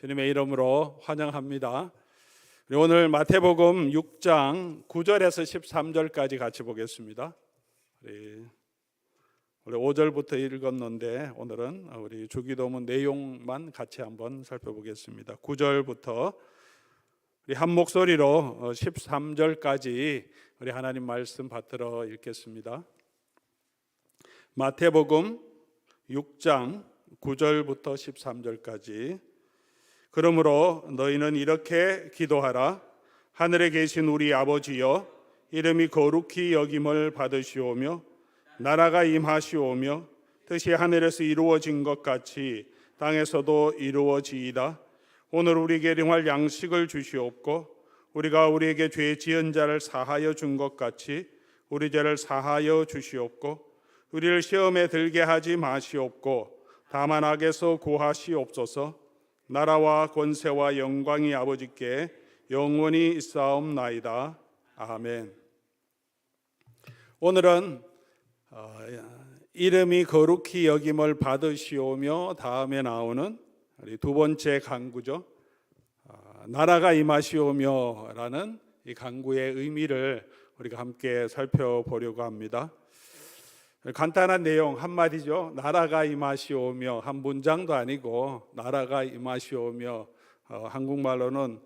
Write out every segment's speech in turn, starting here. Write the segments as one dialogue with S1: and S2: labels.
S1: 주님의 이름으로 환영합니다. 오늘 마태복음 6장 9절에서 13절까지 같이 보겠습니다. 우리 5절부터 읽었는데 오늘은 우리 주기도문 내용만 같이 한번 살펴보겠습니다. 9절부터 우리 한 목소리로 13절까지 우리 하나님 말씀 받들어 읽겠습니다. 마태복음 6장 9절부터 13절까지. 그러므로 너희는 이렇게 기도하라. 하늘에 계신 우리 아버지여, 이름이 거룩히 여김을 받으시오며 나라가 임하시오며 뜻이 하늘에서 이루어진 것 같이 땅에서도 이루어지이다. 오늘 우리에게 일용할 양식을 주시옵고 우리가 우리에게 죄 지은 자를 사하여 준 것 같이 우리 죄를 사하여 주시옵고 우리를 시험에 들게 하지 마시옵고 다만 악에서 구하시옵소서. 나라와 권세와 영광이 아버지께 영원히 있사옵나이다. 아멘. 오늘은 이름이 거룩히 여김을 받으시오며 다음에 나오는 우리 두 번째 강구죠. 나라가 임하시오며 라는 이 강구의 의미를 우리가 함께 살펴보려고 합니다. 간단한 내용 한마디죠. 나라가 임하시오며, 한 문장도 아니고 나라가 임하시오며, 한국말로는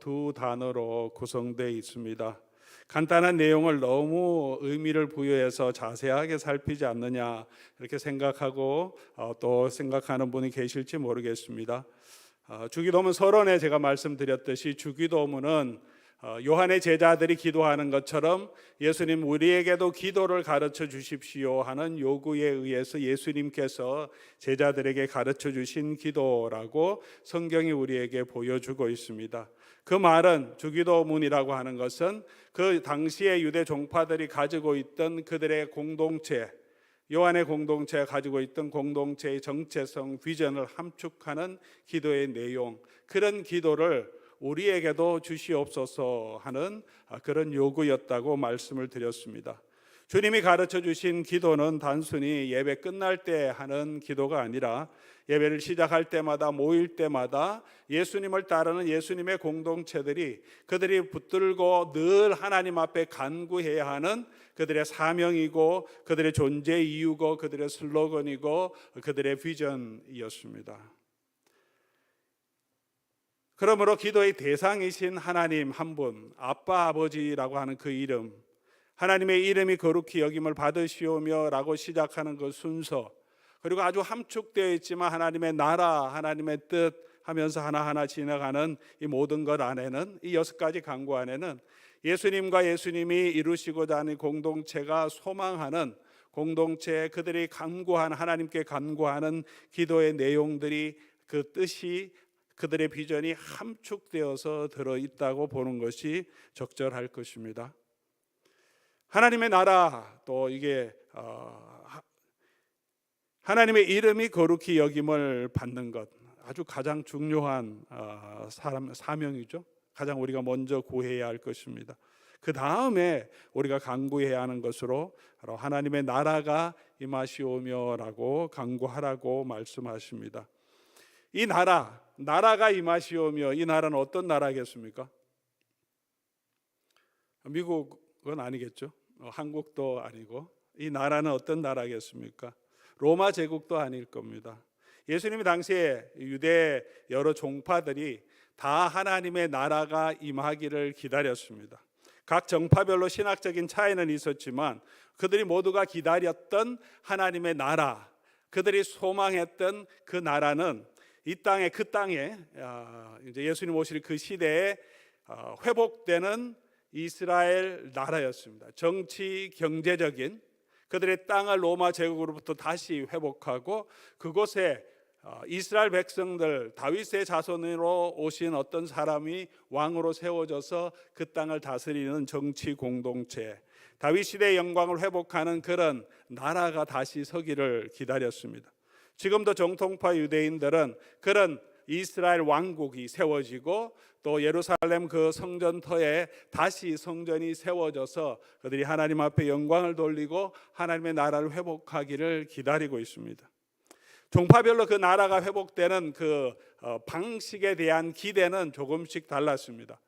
S1: 두 단어로 구성되어 있습니다. 간단한 내용을 너무 의미를 부여해서 자세하게 살피지 않느냐 이렇게 생각하고 또 생각하는 분이 계실지 모르겠습니다. 주기도문 서론에 제가 말씀드렸듯이 주기도문은 요한의 제자들이 기도하는 것처럼 예수님 우리에게도 기도를 가르쳐 주십시오 하는 요구에 의해서 예수님께서 제자들에게 가르쳐 주신 기도라고 성경이 우리에게 보여주고 있습니다. 그 말은 주기도문이라고 하는 것은 그 당시에 유대 종파들이 가지고 있던 그들의 공동체, 요한의 공동체가 가지고 있던 공동체의 정체성, 비전을 함축하는 기도의 내용, 그런 기도를 우리에게도 주시옵소서 하는 그런 요구였다고 말씀을 드렸습니다. 주님이 가르쳐 주신 기도는 단순히 예배 끝날 때 하는 기도가 아니라 예배를 시작할 때마다 모일 때마다 예수님을 따르는 예수님의 공동체들이 그들이 붙들고 늘 하나님 앞에 간구해야 하는 그들의 사명이고 그들의 존재 이유고 그들의 슬로건이고 그들의 비전이었습니다. 그러므로 기도의 대상이신 하나님 한 분, 아빠 아버지라고 하는 그 이름, 하나님의 이름이 거룩히 여김을 받으시오며 라고 시작하는 그 순서, 그리고 아주 함축되어 있지만 하나님의 나라, 하나님의 뜻 하면서 하나하나 지나가는 이 모든 것 안에는, 이 6가지 강구 안에는 예수님과 예수님이 이루시고자 하는 공동체가 소망하는 공동체, 그들이 간구하는, 하나님께 간구하는 기도의 내용들이, 그 뜻이, 그들의 비전이 함축되어서 들어있다고 보는 것이 적절할 것입니다. 하나님의 나라, 또 이게 하나님의 이름이 거룩히 여김을 받는 것, 아주 가장 중요한 사명이죠. 가장 우리가 먼저 구해야 할 것입니다. 그 다음에 우리가 간구해야 하는 것으로 바로 하나님의 나라가 임하시오며 라고 간구하라고 말씀하십니다. 이 나라가 임하시오며, 이 나라는 어떤 나라겠습니까? 미국은 아니겠죠. 한국도 아니고, 이 나라는 어떤 나라겠습니까? 로마 제국도 아닐 겁니다. 예수님이 당시에 유대 여러 종파들이 다 하나님의 나라가 임하기를 기다렸습니다. 각 정파별로 신학적인 차이는 있었지만 그들이 모두가 기다렸던 하나님의 나라, 그들이 소망했던 그 나라는 이 땅에, 그 땅에 이제 예수님 오실 그 시대에 회복되는 이스라엘 나라였습니다. 정치, 경제적인 그들의 땅을 로마 제국으로부터 다시 회복하고 그곳에 이스라엘 백성들, 다윗의 자손으로 오신 어떤 사람이 왕으로 세워져서 그 땅을 다스리는 정치 공동체, 다윗 시대의 영광을 회복하는 그런 나라가 다시 서기를 기다렸습니다. 지금도 정통파 유대인들은 그런 이스라엘 왕국이 세워지고 또 예루살렘 그 성전터에 다시 성전이 세워져서 그들이 하나님 앞에 영광을 돌리고 하나님의 나라를 회복하기를 기다리고 있습니다. 종파별로 그 나라가 회복되는 그 방식에 대한 기대는 조금씩 달랐습니다.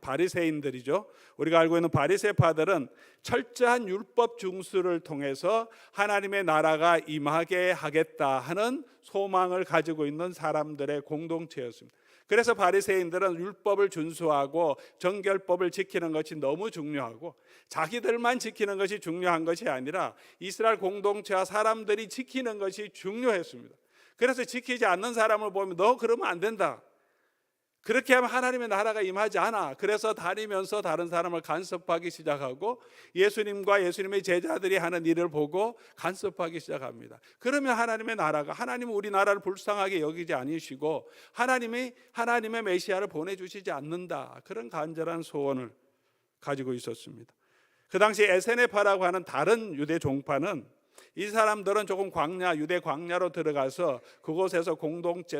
S1: 바리새인들이죠. 우리가 알고 있는 바리새파들은 철저한 율법 중수를 통해서 하나님의 나라가 임하게 하겠다 하는 소망을 가지고 있는 사람들의 공동체였습니다. 그래서 바리새인들은 율법을 준수하고 정결법을 지키는 것이 너무 중요하고 자기들만 지키는 것이 중요한 것이 아니라 이스라엘 공동체와 사람들이 지키는 것이 중요했습니다. 그래서 지키지 않는 사람을 보면 너 그러면 안 된다. 그렇게 하면 하나님의 나라가 임하지 않아. 그래서 다니면서 다른 사람을 간섭하기 시작하고 예수님과 예수님의 제자들이 하는 일을 보고 간섭하기 시작합니다. 그러면 하나님의 나라가, 하나님은 우리 나라를 불쌍하게 여기지 아니시고 하나님의 메시아를 보내주시지 않는다. 그런 간절한 소원을 가지고 있었습니다. 그 당시 에세네파라고 하는 다른 유대 종파는 이 사람들은 조금 유대 광야로 들어가서 그곳에서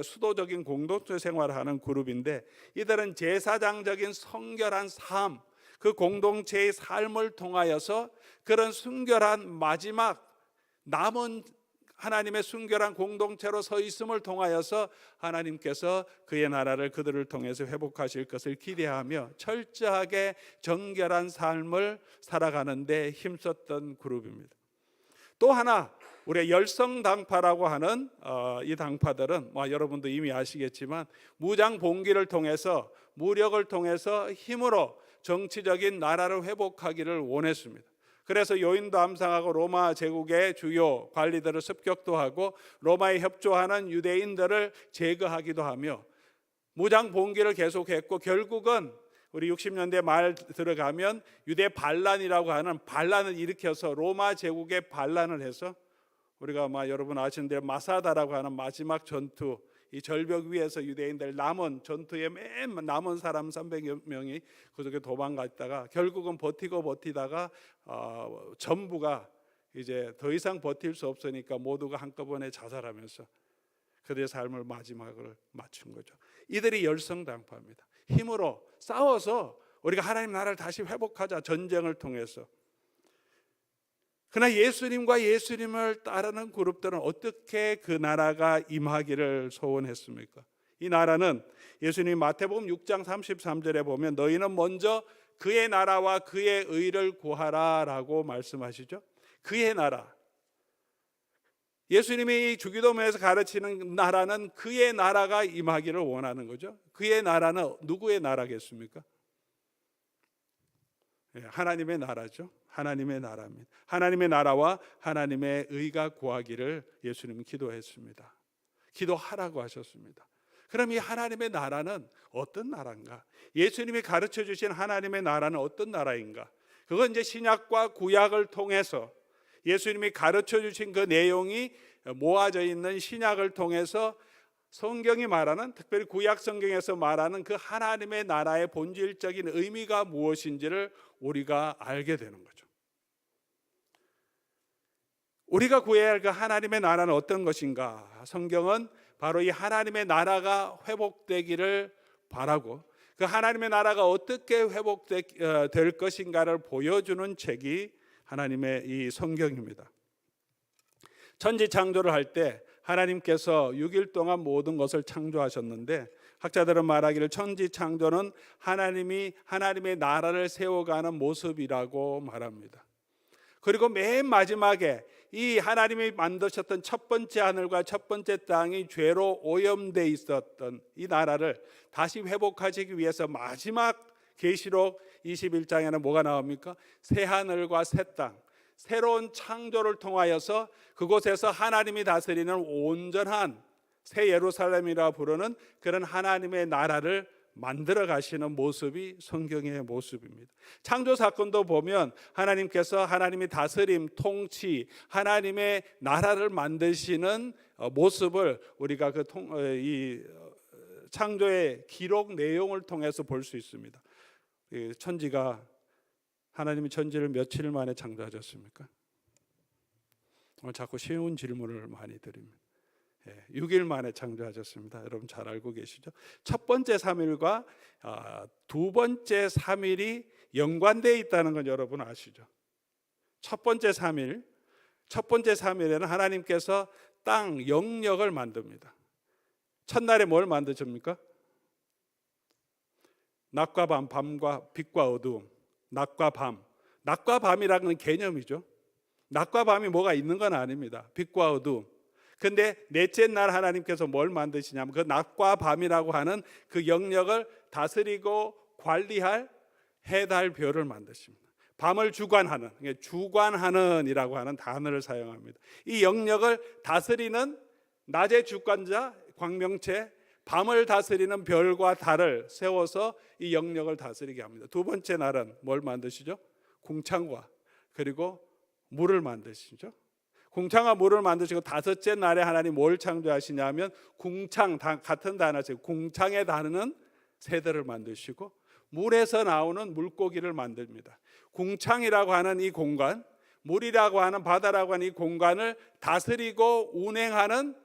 S1: 수도적인 공동체 생활을 하는 그룹인데, 이들은 제사장적인 성결한 삶, 그 공동체의 삶을 통하여서 그런 순결한 마지막 남은 하나님의 순결한 공동체로 서 있음을 통하여서 하나님께서 그의 나라를 그들을 통해서 회복하실 것을 기대하며 철저하게 정결한 삶을 살아가는 데 힘썼던 그룹입니다. 또 하나, 우리가 열성당파라고 하는 이 당파들은 여러분도 이미 아시겠지만 무장 봉기를 통해서, 무력을 통해서 힘으로 정치적인 나라를 회복하기를 원했습니다. 그래서 요인도 암상하고 로마 제국의 주요 관리들을 습격도 하고 로마에 협조하는 유대인들을 제거하기도 하며 무장 봉기를 계속했고, 결국은 우리 60년대 말 들어가면 유대 반란이라고 하는 반란을 일으켜서 로마 제국의 반란을 해서 우리가 여러분 아시는 대로 마사다라고 하는 마지막 전투, 이 절벽 위에서 유대인들 남은 전투에 맨 남은 사람 300여 명이 그쪽에 도망갔다가 결국은 버티다가 전부가 이제 더 이상 버틸 수 없으니까 모두가 한꺼번에 자살하면서 그들의 삶을 마지막을 맞춘 거죠. 이들이 열성당파입니다. 힘으로 싸워서 우리가 하나님 나라를 다시 회복하자, 전쟁을 통해서. 그러나 예수님을 따르는 그룹들은 어떻게 그 나라가 임하기를 소원했습니까? 이 나라는 예수님이 마태복음 6장 33절에 보면 너희는 먼저 그의 나라와 그의 의를 구하라 라고 말씀하시죠. 그의 나라, 예수님이 주기도문에서 가르치는 나라는 그의 나라가 임하기를 원하는 거죠. 그의 나라는 누구의 나라겠습니까? 하나님의 나라죠. 하나님의 나라입니다. 하나님의 나라와 하나님의 의가 구하기를 예수님은 기도했습니다. 기도하라고 하셨습니다. 그럼 이 하나님의 나라는 어떤 나라인가? 예수님이 가르쳐 주신 하나님의 나라는 어떤 나라인가? 그건 이제 신약과 구약을 통해서 예수님이 가르쳐 주신 그 내용이 모아져 있는 신약을 통해서 성경이 말하는, 특별히 구약 성경에서 말하는 그 하나님의 나라의 본질적인 의미가 무엇인지를 우리가 알게 되는 거죠. 우리가 구해야 할 그 하나님의 나라는 어떤 것인가? 성경은 바로 이 하나님의 나라가 회복되기를 바라고 그 하나님의 나라가 어떻게 회복될 것인가를 보여주는 책이 하나님의 이 성경입니다. 천지 창조를 할 때 하나님께서 6일 동안 모든 것을 창조하셨는데, 학자들은 말하기를 천지 창조는 하나님이 하나님의 나라를 세워가는 모습이라고 말합니다. 그리고 맨 마지막에 이 하나님이 만드셨던 첫 번째 하늘과 첫 번째 땅이 죄로 오염돼 있었던 이 나라를 다시 회복하시기 위해서 마지막 계시록 21장에는 뭐가 나옵니까? 새 하늘과 새 땅, 새로운 창조를 통하여서 그곳에서 하나님이 다스리는 온전한 새 예루살렘이라 부르는 그런 하나님의 나라를 만들어 가시는 모습이 성경의 모습입니다. 창조 사건도 보면 하나님께서 하나님의 다스림, 통치, 하나님의 나라를 만드시는 모습을 우리가 이 창조의 기록 내용을 통해서 볼 수 있습니다. 하나님이 천지를 며칠 만에 창조하셨습니까? 오늘 자꾸 쉬운 질문을 많이 드립니다. 6일 만에 창조하셨습니다. 여러분 잘 알고 계시죠? 첫 번째 3일과 두 번째 3일이 연관되어 있다는 건 여러분 아시죠? 첫 번째 3일에는 하나님께서 땅, 영역을 만듭니다. 첫날에 뭘 만드십니까? 낮과 밤, 밤과 빛과 어두움. 낮과 밤. 낮과 밤이라는 개념이죠. 낮과 밤이 뭐가 있는 건 아닙니다. 빛과 어두움. 근데 넷째 날 하나님께서 뭘 만드시냐면 그 낮과 밤이라고 하는 그 영역을 다스리고 관리할 해, 달, 별을 만드십니다. 밤을 주관하는, 주관하는이라고 하는 단어를 사용합니다. 이 영역을 다스리는 낮의 주관자 광명체, 밤을 다스리는 별과 달을 세워서 이 영역을 다스리게 합니다. 두 번째 날은 뭘 만드시죠? 궁창과 그리고 물을 만드시죠. 궁창과 물을 만드시고 다섯째 날에 하나님 뭘 창조하시냐면 궁창, 같은 단어죠. 궁창에 다루는 새들을 만드시고 물에서 나오는 물고기를 만듭니다. 궁창이라고 하는 이 공간, 물이라고 하는 바다라고 하는 이 공간을 다스리고 운행하는,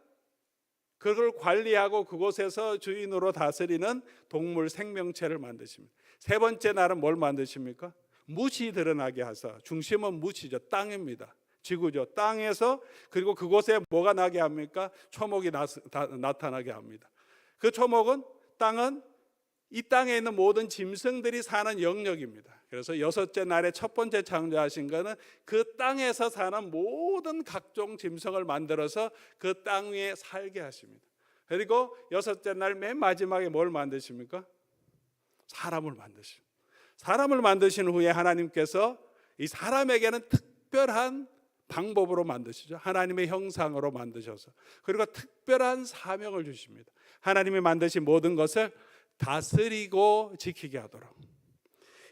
S1: 그걸 관리하고 그곳에서 주인으로 다스리는 동물 생명체를 만드십니다. 세 번째 날은 뭘 만드십니까? 묻이 드러나게 하사, 중심은 묻이죠. 땅입니다. 지구죠. 땅에서, 그리고 그곳에 뭐가 나게 합니까? 초목이 나타나게 합니다. 그 초목은, 땅은 이 땅에 있는 모든 짐승들이 사는 영역입니다. 그래서 여섯째 날에 첫 번째 창조하신 것은 그 땅에서 사는 모든 각종 짐승을 만들어서 그 땅 위에 살게 하십니다. 그리고 여섯째 날 맨 마지막에 뭘 만드십니까? 사람을 만드십니다. 사람을 만드신 후에 하나님께서 이 사람에게는 특별한 방법으로 만드시죠. 하나님의 형상으로 만드셔서, 그리고 특별한 사명을 주십니다. 하나님이 만드신 모든 것을 다스리고 지키게 하도록.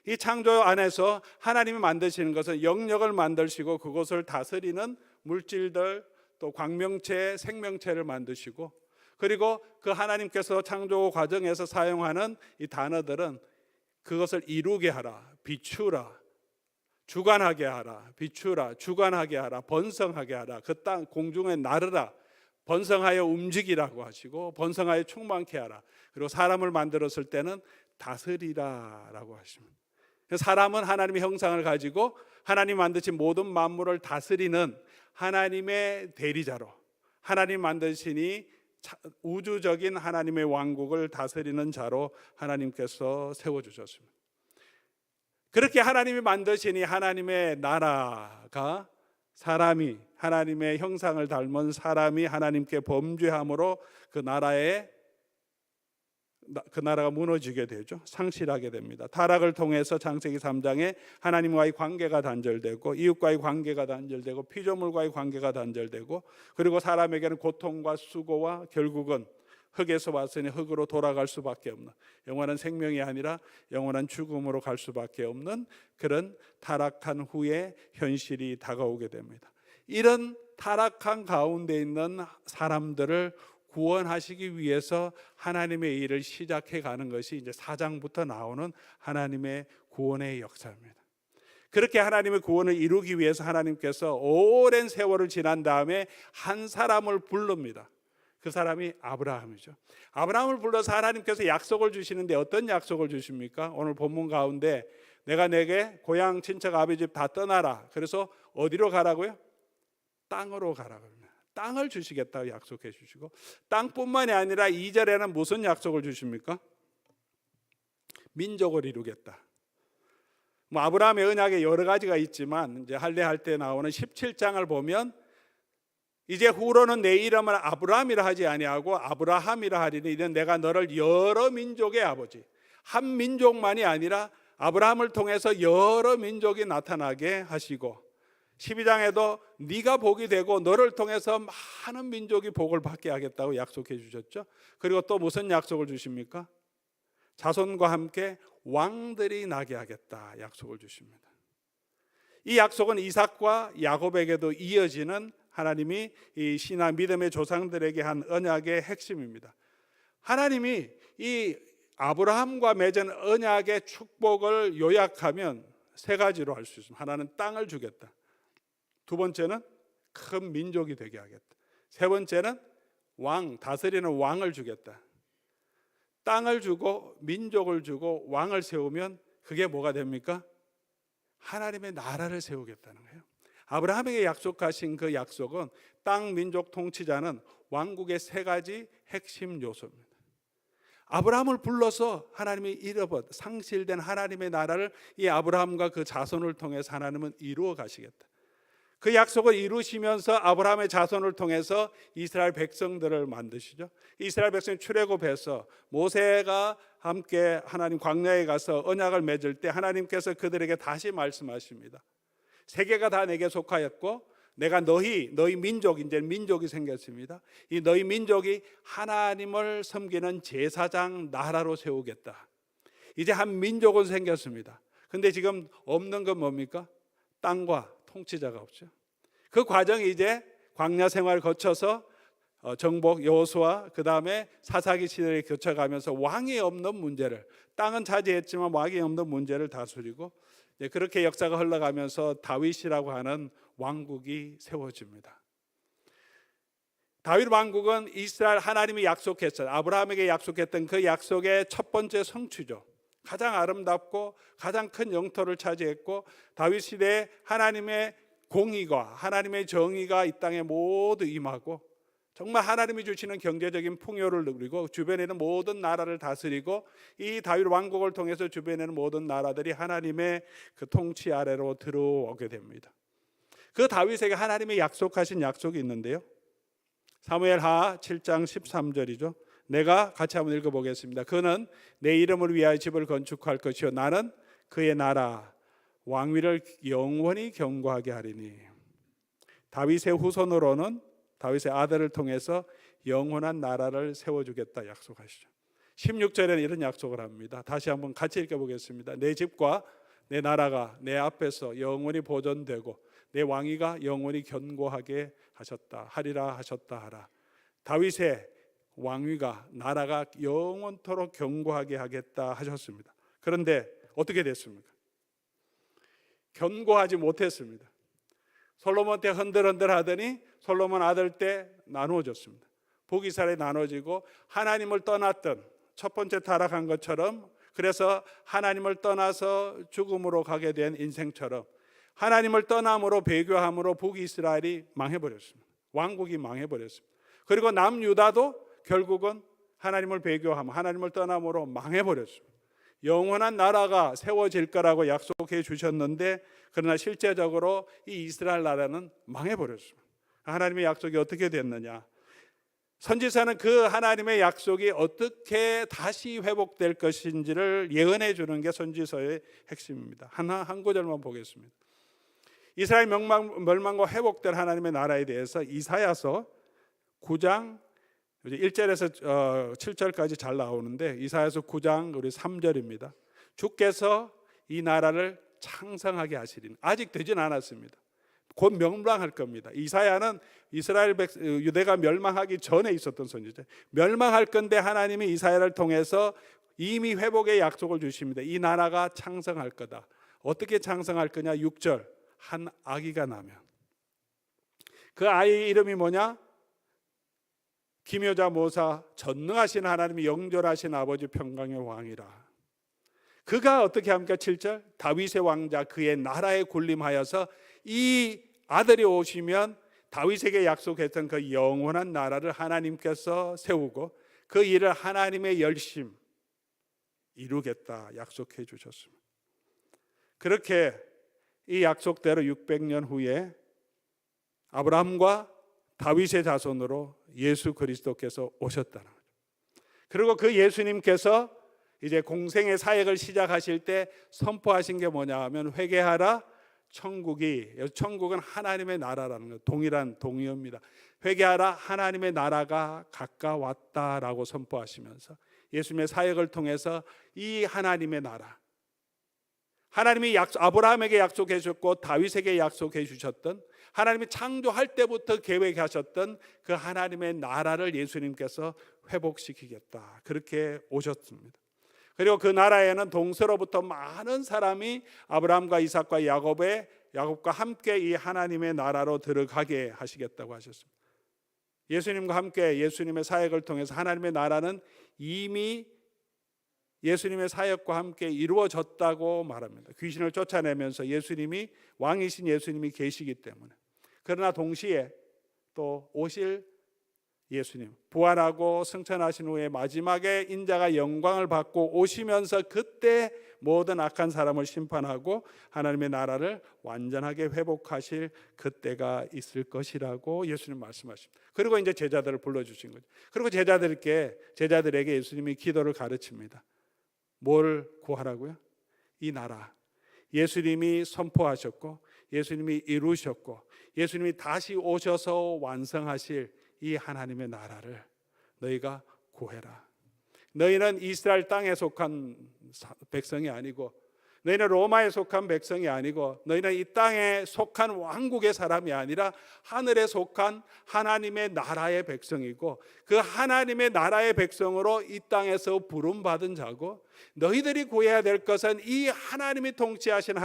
S1: 이 창조 안에서 하나님이 만드시는 것은 영역을 만드시고 그것을 다스리는 물질들, 또 광명체, 생명체를 만드시고, 그리고 그 하나님께서 창조 과정에서 사용하는 이 단어들은 그것을 이루게 하라, 비추라, 주관하게 하라, 비추라, 주관하게 하라, 번성하게 하라, 그 땅 공중에 나르라, 번성하여 움직이라고 하시고 번성하여 충만케 하라. 그리고 사람을 만들었을 때는 다스리라라고 하십니다. 사람은 하나님의 형상을 가지고 하나님 만드신 모든 만물을 다스리는 하나님의 대리자로, 하나님 만드시니 우주적인 하나님의 왕국을 다스리는 자로 하나님께서 세워주셨습니다. 그렇게 하나님이 만드시니 하나님의 나라가, 사람이, 하나님의 형상을 닮은 사람이 하나님께 범죄함으로 그 나라가 무너지게 되죠. 상실하게 됩니다. 타락을 통해서 창세기 3장에 하나님과의 관계가 단절되고, 이웃과의 관계가 단절되고, 피조물과의 관계가 단절되고, 그리고 사람에게는 고통과 수고와 결국은 흙에서 왔으니 흙으로 돌아갈 수밖에 없는, 영원한 생명이 아니라 영원한 죽음으로 갈 수밖에 없는 그런 타락한 후에 현실이 다가오게 됩니다. 이런 타락한 가운데 있는 사람들을 구원하시기 위해서 하나님의 일을 시작해 가는 것이 이제 4장부터 나오는 하나님의 구원의 역사입니다. 그렇게 하나님의 구원을 이루기 위해서 하나님께서 오랜 세월을 지난 다음에 한 사람을 부릅니다. 그 사람이 아브라함이죠. 아브라함을 불러서 하나님께서 약속을 주시는데 어떤 약속을 주십니까? 오늘 본문 가운데 내가 내게 고향 친척 아버지 집 다 떠나라. 그래서 어디로 가라고요? 땅으로 가라고 합니다. 땅을 주시겠다고 약속해 주시고, 땅뿐만이 아니라 2절에는 무슨 약속을 주십니까? 민족을 이루겠다. 아브라함의 언약에 여러 가지가 있지만 이제 할례할 때 나오는 17장을 보면 이제 후로는 내 이름을 아브라함이라 하지 아니하고 아브라함이라 하리니 이는 내가 너를 여러 민족의 아버지, 한 민족만이 아니라 아브라함을 통해서 여러 민족이 나타나게 하시고, 12장에도 네가 복이 되고 너를 통해서 많은 민족이 복을 받게 하겠다고 약속해 주셨죠. 그리고 또 무슨 약속을 주십니까? 자손과 함께 왕들이 나게 하겠다 약속을 주십니다. 이 약속은 이삭과 야곱에게도 이어지는 하나님이 이 신앙 믿음의 조상들에게 한 언약의 핵심입니다. 하나님이 이 아브라함과 맺은 언약의 축복을 요약하면 세 가지로 할 수 있습니다. 하나는 땅을 주겠다. 두 번째는 큰 민족이 되게 하겠다. 세 번째는 다스리는 왕을 주겠다. 땅을 주고 민족을 주고 왕을 세우면 그게 뭐가 됩니까? 하나님의 나라를 세우겠다는 거예요. 아브라함에게 약속하신 그 약속은 땅 민족 통치자는 왕국의 세 가지 핵심 요소입니다. 아브라함을 불러서 하나님이 상실된 하나님의 나라를 이 아브라함과 그 자손을 통해서 하나님은 이루어 가시겠다. 그 약속을 이루시면서 아브라함의 자손을 통해서 이스라엘 백성들을 만드시죠. 이스라엘 백성이 출애굽해서 모세가 함께 하나님 광야에 가서 언약을 맺을 때 하나님께서 그들에게 다시 말씀하십니다. 세계가 다 내게 속하였고 내가 너희 민족, 이제 민족이 생겼습니다. 이 너희 민족이 하나님을 섬기는 제사장 나라로 세우겠다. 이제 한 민족은 생겼습니다. 근데 지금 없는 건 뭡니까? 땅과 통치자가 없죠. 그 과정이 이제 광야 생활을 거쳐서 정복 여호수아, 그 다음에 사사기 시대를 거쳐가면서 왕이 없는 문제를, 땅은 차지했지만 왕이 없는 문제를 다스리고 그렇게 역사가 흘러가면서 다윗이라고 하는 왕국이 세워집니다. 다윗 왕국은 이스라엘 하나님이 약속했어요. 아브라함에게 약속했던 그 약속의 첫 번째 성취죠. 가장 아름답고 가장 큰 영토를 차지했고 다윗 시대에 하나님의 공의가, 하나님의 정의가 이 땅에 모두 임하고 정말 하나님이 주시는 경제적인 풍요를 누리고 주변에 있는 모든 나라를 다스리고 이 다윗 왕국을 통해서 주변에 있는 모든 나라들이 하나님의 그 통치 아래로 들어오게 됩니다. 그 다윗에게 하나님이 약속하신 약속이 있는데요. 사무엘하 7장 13절이죠. 내가 같이 한번 읽어보겠습니다. 그는 내 이름을 위하여 집을 건축할 것이요 나는 그의 나라 왕위를 영원히 견고하게 하리니. 다윗의 후손으로는 다윗의 아들을 통해서 영원한 나라를 세워주겠다 약속하시죠. 16절에는 이런 약속을 합니다. 다시 한번 같이 읽어보겠습니다. 내 집과 내 나라가 내 앞에서 영원히 보존되고 내 왕위가 영원히 견고하게 하리라 하셨다 하라. 다윗의 왕위가 나라가 영원토록 견고하게 하겠다 하셨습니다. 그런데 어떻게 됐습니까? 견고하지 못했습니다. 솔로몬 때 흔들흔들 하더니 솔로몬 아들 때 나누어졌습니다. 북이스라엘이 나눠지고 하나님을 떠났던 첫 번째 타락한 것처럼, 그래서 하나님을 떠나서 죽음으로 가게 된 인생처럼 하나님을 떠남으로 배교함으로 북이스라엘이 망해버렸습니다. 왕국이 망해버렸습니다. 그리고 남유다도 결국은 하나님을 배교함, 하나님을 떠남으로 망해버렸습니다. 영원한 나라가 세워질 거라고 약속해 주셨는데 그러나 실제적으로 이 이스라엘 나라는 망해버렸습니다. 하나님의 약속이 어떻게 됐느냐? 선지자는 그 하나님의 약속이 어떻게 다시 회복될 것인지를 예언해 주는 게 선지서의 핵심입니다. 한 구절만 보겠습니다. 이스라엘 멸망과 회복될 하나님의 나라에 대해서 이사야서 9장 1절에서 7절까지 잘 나오는데 이사야서 9장 우리 3절입니다. 주께서 이 나라를 창성하게 하시리니, 아직 되진 않았습니다. 곧 멸망할 겁니다. 이사야는 이스라엘 유대가 멸망하기 전에 있었던 선지자. 멸망할 건데 하나님이 이사야를 통해서 이미 회복의 약속을 주십니다. 이 나라가 창성할 거다. 어떻게 창성할 거냐? 6절, 한 아기가 나면. 그 아이 이름이 뭐냐? 기묘자 모사 전능하신 하나님이 영존하신 아버지 평강의 왕이라. 그가 어떻게 합니까? 7절, 다윗의 왕자 그의 나라에 군림하여서 이 아들이 오시면 다윗에게 약속했던 그 영원한 나라를 하나님께서 세우고 그 일을 하나님의 열심 이루겠다 약속해 주셨습니다. 그렇게 이 약속대로 600년 후에 아브라함과 다윗의 자손으로 예수 그리스도께서 오셨다는 거죠. 그리고 그 예수님께서 이제 공생의 사역을 시작하실 때 선포하신 게 뭐냐 하면 회개하라, 천국은 하나님의 나라라는 거, 동일한 동의어입니다. 회개하라, 하나님의 나라가 가까웠다라고 선포하시면서 예수님의 사역을 통해서 이 하나님의 나라, 하나님이 아브라함에게 약속해 주셨고 다윗에게 약속해 주셨던, 하나님이 창조할 때부터 계획하셨던 그 하나님의 나라를 예수님께서 회복시키겠다, 그렇게 오셨습니다. 그리고 그 나라에는 동서로부터 많은 사람이 아브라함과 이삭과 야곱과 함께 이 하나님의 나라로 들어가게 하시겠다고 하셨습니다. 예수님과 함께 예수님의 사역을 통해서 하나님의 나라는 이미 예수님의 사역과 함께 이루어졌다고 말합니다. 귀신을 쫓아내면서 예수님이 왕이신 예수님이 계시기 때문에. 그러나 동시에 또 오실 예수님, 부활하고 승천하신 후에 마지막에 인자가 영광을 받고 오시면서 그때 모든 악한 사람을 심판하고 하나님의 나라를 완전하게 회복하실 그때가 있을 것이라고 예수님 말씀하십니다. 그리고 이제 제자들을 불러주신 거죠. 그리고 제자들에게 예수님이 기도를 가르칩니다. 뭘 구하라고요? 이 나라, 예수님이 선포하셨고 예수님이 이루셨고 예수님이 다시 오셔서 완성하실 이 하나님의 나라를 너희가 구해라. 너희는 이스라엘 땅에 속한 백성이 아니고 너희는 로마에 속한 백성이 아니고 너희는 이 땅에 속한 왕국의 사람이 아니라 하늘에 속한 하나님의 나라의 백성이고 그 하나님의 나라의 백성으로 이 땅에서 부름받은 자고 너희들이 구해야 될 것은 이 하나님이 통치하신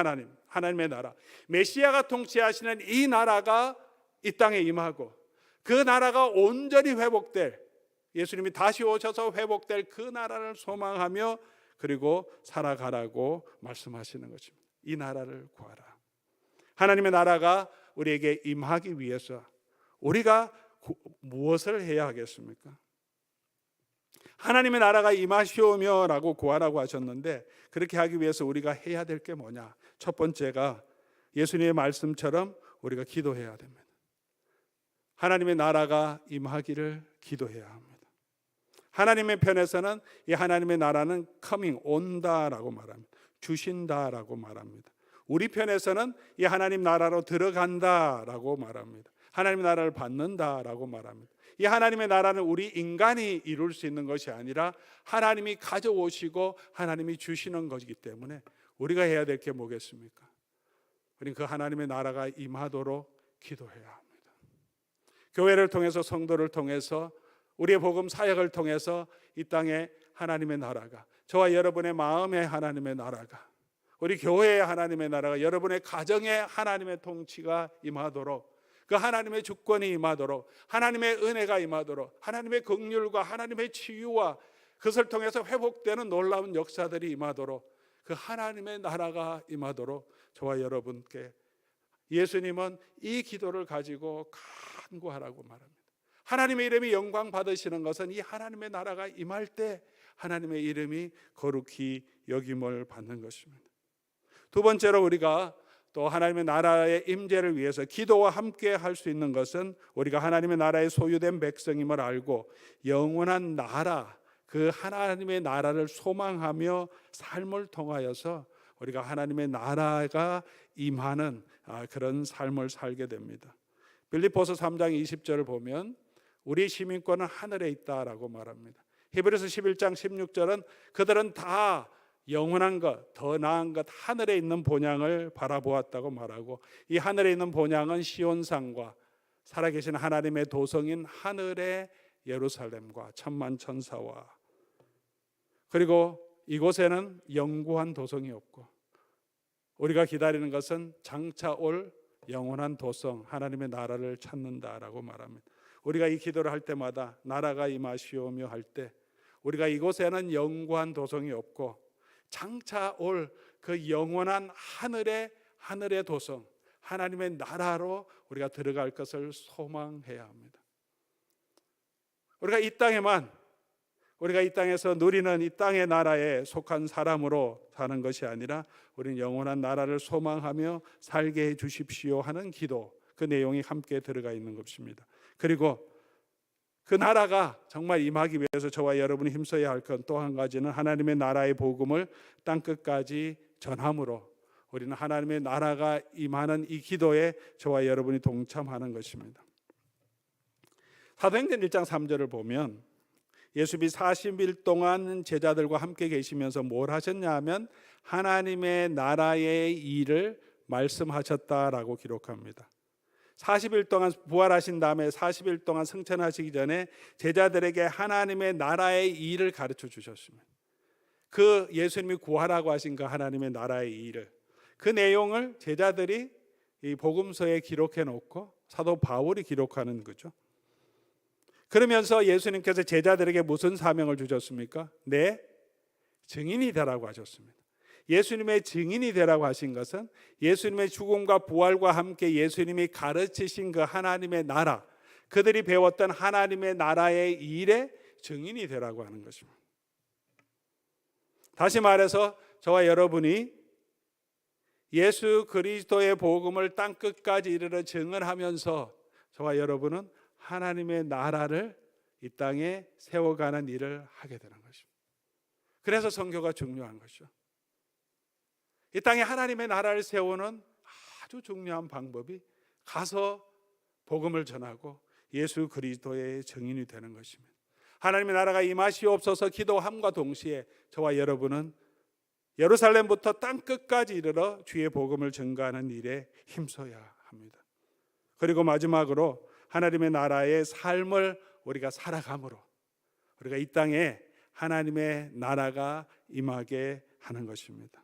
S1: 하나님의 나라, 메시아가 통치하시는 이 나라가 이 땅에 임하고 그 나라가 온전히 회복될, 예수님이 다시 오셔서 회복될 그 나라를 소망하며 그리고 살아가라고 말씀하시는 것입니다. 이 나라를 구하라. 하나님의 나라가 우리에게 임하기 위해서 우리가 무엇을 해야 하겠습니까? 하나님의 나라가 임하시오며 라고 구하라고 하셨는데 그렇게 하기 위해서 우리가 해야 될 게 뭐냐? 첫 번째가 예수님의 말씀처럼 우리가 기도해야 됩니다. 하나님의 나라가 임하기를 기도해야 합니다. 하나님의 편에서는 이 하나님의 나라는 coming, 온다라고 말합니다. 주신다라고 말합니다. 우리 편에서는 이 하나님 나라로 들어간다라고 말합니다. 하나님의 나라를 받는다라고 말합니다. 이 하나님의 나라는 우리 인간이 이룰 수 있는 것이 아니라 하나님이 가져오시고 하나님이 주시는 것이기 때문에 우리가 해야 될 게 뭐겠습니까? 우리는 그 하나님의 나라가 임하도록 기도해야 합니다. 교회를 통해서 성도를 통해서 우리의 복음 사역을 통해서 이 땅에 하나님의 나라가 저와 여러분의 마음의 하나님의 나라가 우리 교회의 하나님의 나라가 여러분의 가정에 하나님의 통치가 임하도록 그 하나님의 주권이 임하도록 하나님의 은혜가 임하도록 하나님의 긍휼과 하나님의 치유와 그것을 통해서 회복되는 놀라운 역사들이 임하도록 그 하나님의 나라가 임하도록 저와 여러분께 예수님은 이 기도를 가지고 간구하라고 말합니다. 하나님의 이름이 영광 받으시는 것은 이 하나님의 나라가 임할 때 하나님의 이름이 거룩히 여김을 받는 것입니다. 두 번째로 우리가 또 하나님의 나라의 임재를 위해서 기도와 함께 할 수 있는 것은 우리가 하나님의 나라의 소유된 백성임을 알고 영원한 나라, 그 하나님의 나라를 소망하며 삶을 통하여서 우리가 하나님의 나라가 임하는 그런 삶을 살게 됩니다. 빌립보서 3장 20절을 보면 우리 시민권은 하늘에 있다라고 말합니다. 히브리서 11장 16절은 그들은 다 영원한 것, 더 나은 것, 하늘에 있는 본향을 바라보았다고 말하고 이 하늘에 있는 본향은 시온산과 살아계신 하나님의 도성인 하늘의 예루살렘과 천만 천사와 그리고 이곳에는 영구한 도성이 없고 우리가 기다리는 것은 장차 올 영원한 도성 하나님의 나라를 찾는다라고 말합니다. 우리가 이 기도를 할 때마다 나라가 임하시오며 할 때 우리가 이곳에는 영구한 도성이 없고 장차 올 그 영원한 하늘의 도성 하나님의 나라로 우리가 들어갈 것을 소망해야 합니다. 우리가 이 땅에서 누리는 이 땅의 나라에 속한 사람으로 사는 것이 아니라 우리는 영원한 나라를 소망하며 살게 해 주십시오 하는 기도, 그 내용이 함께 들어가 있는 것입니다. 그리고 그 나라가 정말 임하기 위해서 저와 여러분이 힘써야 할 것 또 한 가지는 하나님의 나라의 복음을 땅끝까지 전함으로 우리는 하나님의 나라가 임하는 이 기도에 저와 여러분이 동참하는 것입니다. 사도행전 1장 3절을 보면 예수님이 40일 동안 제자들과 함께 계시면서 뭘 하셨냐 하면 하나님의 나라의 일을 말씀하셨다라고 기록합니다. 40일 동안 부활하신 다음에 40일 동안 승천하시기 전에 제자들에게 하나님의 나라의 일을 가르쳐 주셨습니다. 그 예수님이 구하라고 하신 그 하나님의 나라의 일을, 그 내용을 제자들이 이 복음서에 기록해 놓고 사도 바울이 기록하는 거죠. 그러면서 예수님께서 제자들에게 무슨 사명을 주셨습니까? 내 증인이 되라고 하셨습니다. 예수님의 증인이 되라고 하신 것은 예수님의 죽음과 부활과 함께 예수님이 가르치신 그 하나님의 나라, 그들이 배웠던 하나님의 나라의 일의 증인이 되라고 하는 것입니다. 다시 말해서 저와 여러분이 예수 그리스도의 복음을 땅끝까지 이르러 증언하면서 저와 여러분은 하나님의 나라를 이 땅에 세워가는 일을 하게 되는 것입니다. 그래서 선교가 중요한 것이죠. 이 땅에 하나님의 나라를 세우는 아주 중요한 방법이 가서 복음을 전하고 예수 그리스도의 증인이 되는 것입니다. 하나님의 나라가 임하시옵소서 기도함과 동시에 저와 여러분은 예루살렘부터 땅끝까지 이르러 주의 복음을 증거하는 일에 힘써야 합니다. 그리고 마지막으로 하나님의 나라의 삶을 우리가 살아감으로 우리가 이 땅에 하나님의 나라가 임하게 하는 것입니다.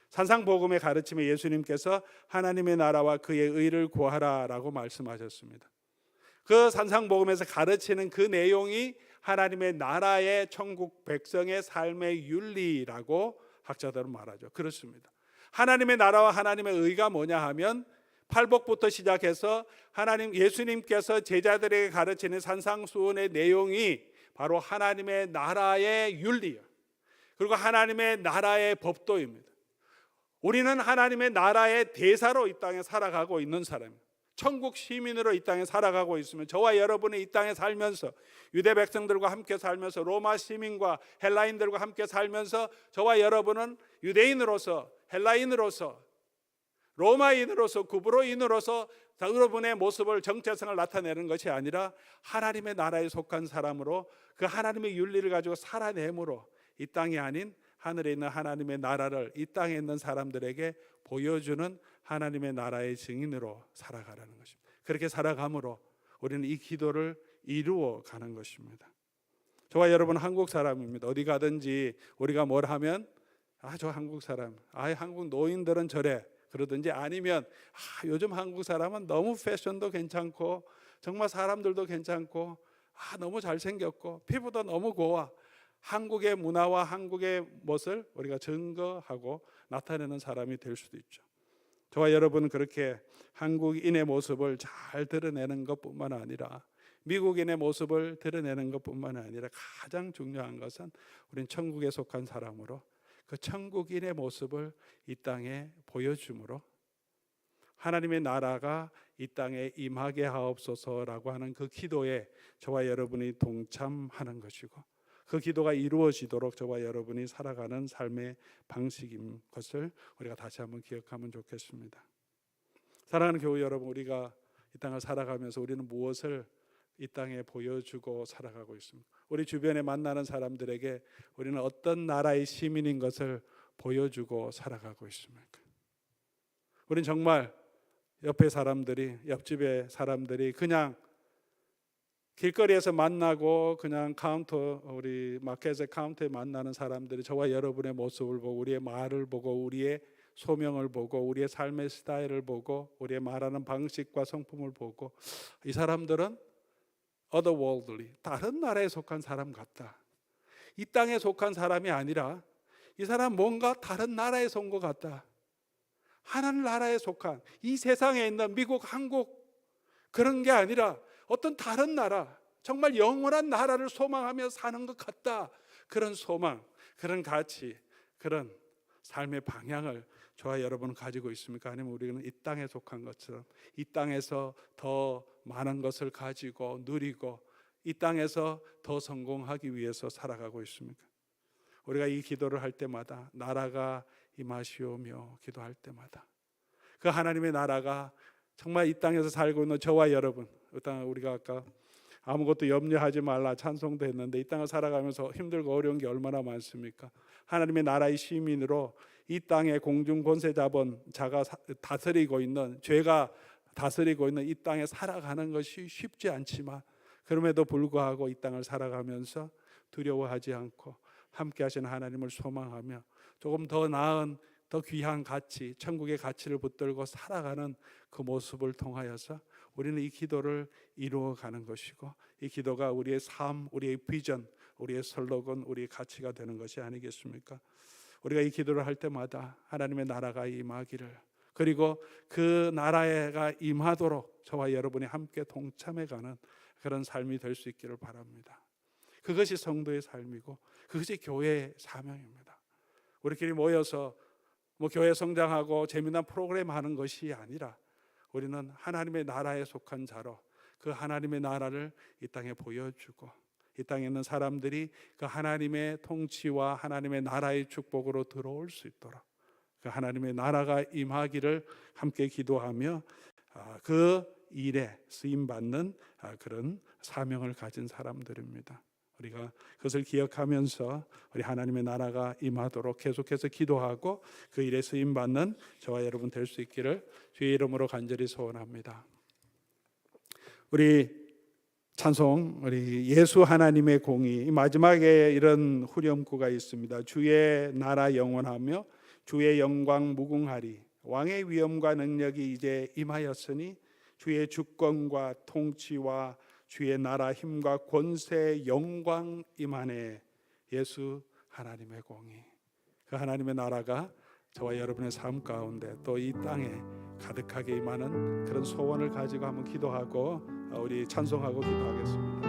S1: 산상복음의 가르침에 예수님께서 하나님의 나라와 그의 의를 구하라라고 말씀하셨습니다. 그 산상복음에서 가르치는 그 내용이 하나님의 나라의 천국 백성의 삶의 윤리라고 학자들은 말하죠. 그렇습니다. 하나님의 나라와 하나님의 의가 뭐냐 하면 팔복부터 시작해서 예수님께서 제자들에게 가르치는 산상수훈의 내용이 바로 하나님의 나라의 윤리요. 그리고 하나님의 나라의 법도입니다. 우리는 하나님의 나라의 대사로 이 땅에 살아가고 있는 사람입니다. 천국 시민으로 이 땅에 살아가고 있으면 저와 여러분이 이 땅에 살면서 유대 백성들과 함께 살면서 로마 시민과 헬라인들과 함께 살면서 저와 여러분은 유대인으로서 헬라인으로서 로마인으로서 구브로인으로서 여러분의 모습을 정체성을 나타내는 것이 아니라 하나님의 나라에 속한 사람으로 그 하나님의 윤리를 가지고 살아내므로 이 땅이 아닌 하늘에 있는 하나님의 나라를 이 땅에 있는 사람들에게 보여주는 하나님의 나라의 증인으로 살아가라는 것입니다. 그렇게 살아감으로 우리는 이 기도를 이루어 가는 것입니다. 저와 여러분 한국 사람입니다. 어디 가든지 우리가 뭘 하면 저 한국 사람, 한국 노인들은 저래 그러든지 아니면 요즘 한국 사람은 너무 패션도 괜찮고 정말 사람들도 괜찮고 너무 잘생겼고 피부도 너무 고와 한국의 문화와 한국의 멋을 우리가 증거하고 나타내는 사람이 될 수도 있죠. 저와 여러분은 그렇게 한국인의 모습을 잘 드러내는 것뿐만 아니라 미국인의 모습을 드러내는 것뿐만 아니라 가장 중요한 것은 우리는 천국에 속한 사람으로 그 천국인의 모습을 이 땅에 보여줌으로 하나님의 나라가 이 땅에 임하게 하옵소서라고 하는 그 기도에 저와 여러분이 동참하는 것이고 그 기도가 이루어지도록 저와 여러분이 살아가는 삶의 방식인 것을 우리가 다시 한번 기억하면 좋겠습니다. 사랑하는 교우 여러분, 우리가 이 땅을 살아가면서 우리는 무엇을 이 땅에 보여주고 살아가고 있습니다. 우리 주변에 만나는 사람들에게 우리는 어떤 나라의 시민인 것을 보여주고 살아가고 있습니까? 우리는 정말 옆집의 사람들이 그냥 길거리에서 만나고 그냥 우리 마켓의 카운터에 만나는 사람들이 저와 여러분의 모습을 보고 우리의 말을 보고 우리의 소명을 보고 우리의 삶의 스타일을 보고 우리의 말하는 방식과 성품을 보고 이 사람들은 otherworldly, 다른 나라에 속한 사람 같다. 이 땅에 속한 사람이 아니라 이 사람 뭔가 다른 나라에 온 것 같다. 하나님 나라에 속한 이 세상에 있는 미국, 한국 그런 게 아니라 어떤 다른 나라, 정말 영원한 나라를 소망하며 사는 것 같다. 그런 소망, 그런 가치, 그런 삶의 방향을 저와 여러분은 가지고 있습니까? 아니면 우리는 이 땅에 속한 것처럼 이 땅에서 더 많은 것을 가지고 누리고 이 땅에서 더 성공하기 위해서 살아가고 있습니까? 우리가 이 기도를 할 때마다 나라가 임하시오며 기도할 때마다 그 하나님의 나라가 정말 이 땅에서 살고 있는 저와 여러분, 우리가 아까 아무것도 염려하지 말라 찬송도 했는데 이 땅을 살아가면서 힘들고 어려운 게 얼마나 많습니까? 하나님의 나라의 시민으로 이 땅의 공중 권세 자본자가 다스리고 있는 죄가 다스리고 있는 이 땅에 살아가는 것이 쉽지 않지만 그럼에도 불구하고 이 땅을 살아가면서 두려워하지 않고 함께 하시는 하나님을 소망하며 조금 더 나은 더 귀한 가치, 천국의 가치를 붙들고 살아가는 그 모습을 통하여서 우리는 이 기도를 이루어가는 것이고 이 기도가 우리의 삶, 우리의 비전, 우리의 슬로건, 우리의 가치가 되는 것이 아니겠습니까? 우리가 이 기도를 할 때마다 하나님의 나라가 임하기를, 그리고 그 나라가 임하도록 저와 여러분이 함께 동참해가는 그런 삶이 될 수 있기를 바랍니다. 그것이 성도의 삶이고 그것이 교회의 사명입니다. 우리끼리 모여서 교회 성장하고 재미난 프로그램 하는 것이 아니라 우리는 하나님의 나라에 속한 자로 그 하나님의 나라를 이 땅에 보여주고, 이 땅에 있는 사람들이 그 하나님의 통치와 하나님의 나라의 축복으로 들어올 수 있도록 그 하나님의 나라가 임하기를 함께 기도하며 그 일에 쓰임받는 그런 사명을 가진 사람들입니다. 우리가 그것을 기억하면서 우리 하나님의 나라가 임하도록 계속해서 기도하고 그 일에 쓰임받는 저와 여러분 될 수 있기를 주의 이름으로 간절히 소원합니다. 우리 찬송, 우리 예수 하나님의 공의, 마지막에 이런 후렴구가 있습니다. 주의 나라 영원하며 주의 영광 무궁하리, 왕의 위엄과 능력이 이제 임하였으니 주의 주권과 통치와 주의 나라 힘과 권세 영광 임하네. 예수 하나님의 공의, 그 하나님의 나라가 저와 여러분의 삶 가운데 또 이 땅에 가득하게 임하는 그런 소원을 가지고 한번 기도하고 우리 찬송하고 기도하겠습니다.